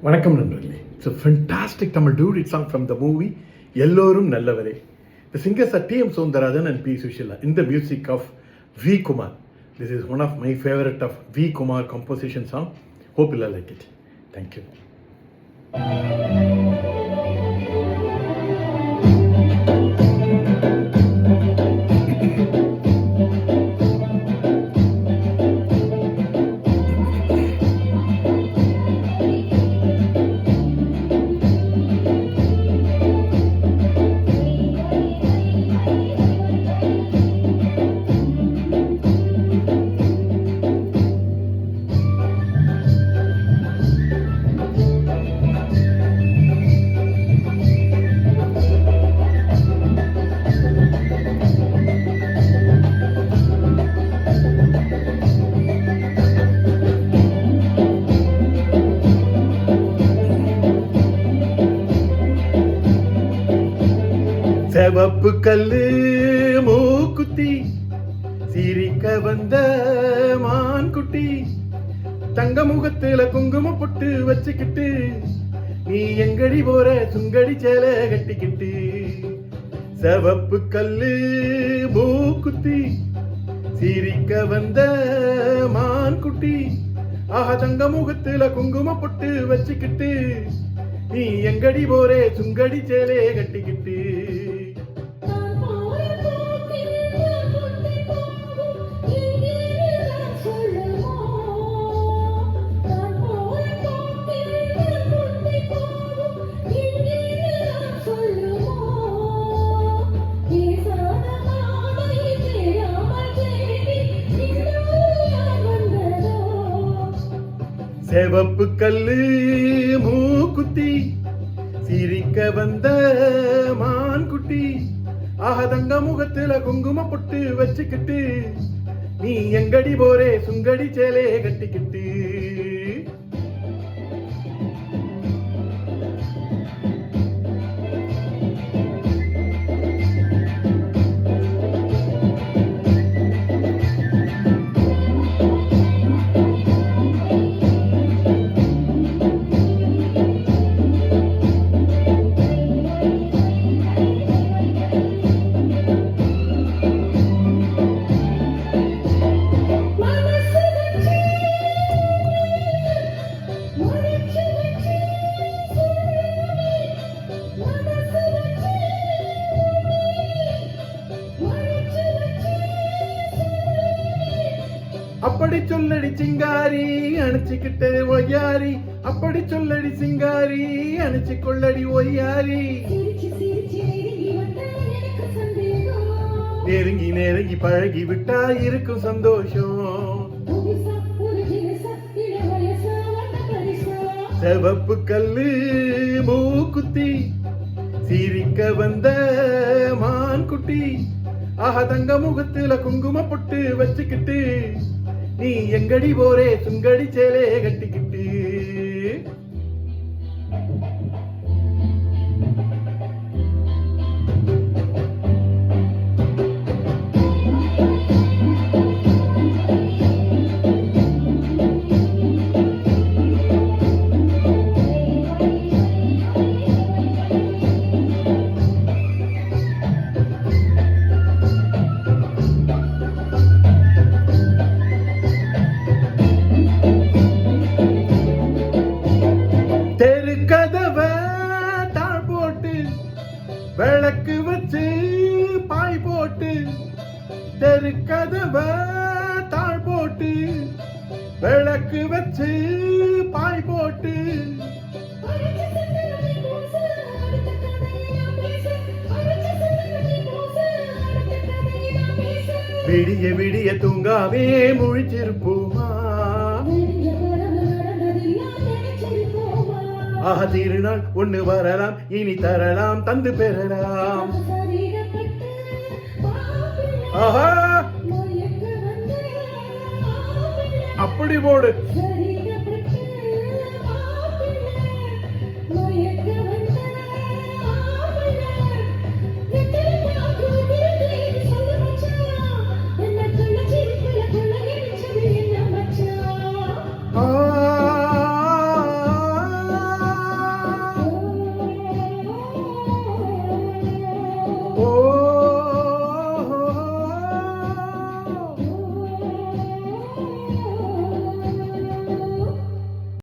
வணக்கம் நண்பர்களே. It's a fantastic Tamil duet song from the movie எல்லோரும் நல்லவரே. The singers are T.M. Soundarajan and P. Sushila in the music of V. Kumar. This is one of my favorite of V. Kumar composition song. Hope you'll like it. Thank you. செவப்பு கல்லு மூக்குத்தி சிரிக்க வந்த மான்குட்டி தங்க முகத்துல குங்கும பொட்டு வச்சுக்கிட்டு நீ எங்கடி போற சுங்கடி சேலை கட்டிக்கிட்டு. செவப்பு கல்லு மூக்குத்தி சிரிக்க வந்த மான்குட்டி தங்க முகத்துல குங்கும பொட்டு வச்சுக்கிட்டு நீ எங்கடி போறே சுங்கடி சேலே கட்டிக்கிட்டு. செவப்பு கல்லு மூக்குத்தி சிரிக்க வந்த மான்குட்டி தங்க முகத்துல குங்கும பொட்டு வச்சுக்கிட்டு நீ எங்கடி போரே சுங்கடி சேலே கட்டிக்கிட்டு. அப்படி சொல்லடி சிங்காரி அணைச்சிக்கிட்டு ஒய்யாரி, அப்படி சொல்லடி சிங்காரி அணைச்சு கொள்ளடி ஒய்யாரி. நெருங்கி நெருங்கி பழகி விட்டா இருக்கும் சந்தோஷம். செவப்பு கல்லு மூக்குத்தி சிரிக்க வந்த மான்குட்டி தங்க முகத்துல குங்கும பொட்டு வச்சுக்கிட்டு நீ எங்கடி போரே சுங்கடி சேலே கட்டிக்கிட்டு. விளக்கு வச்சு பாய் போட்டு தெரு கதவ தாழ் போட்டு விளக்கு வச்சு பாய் போட்டு விடிய விடிய தூங்காவே முழிச்சிருப்போமா. திருநாள் ஒண்ணு வரலாம் இனி தரலாம் தந்து பெறலாம். அப்படி போடு.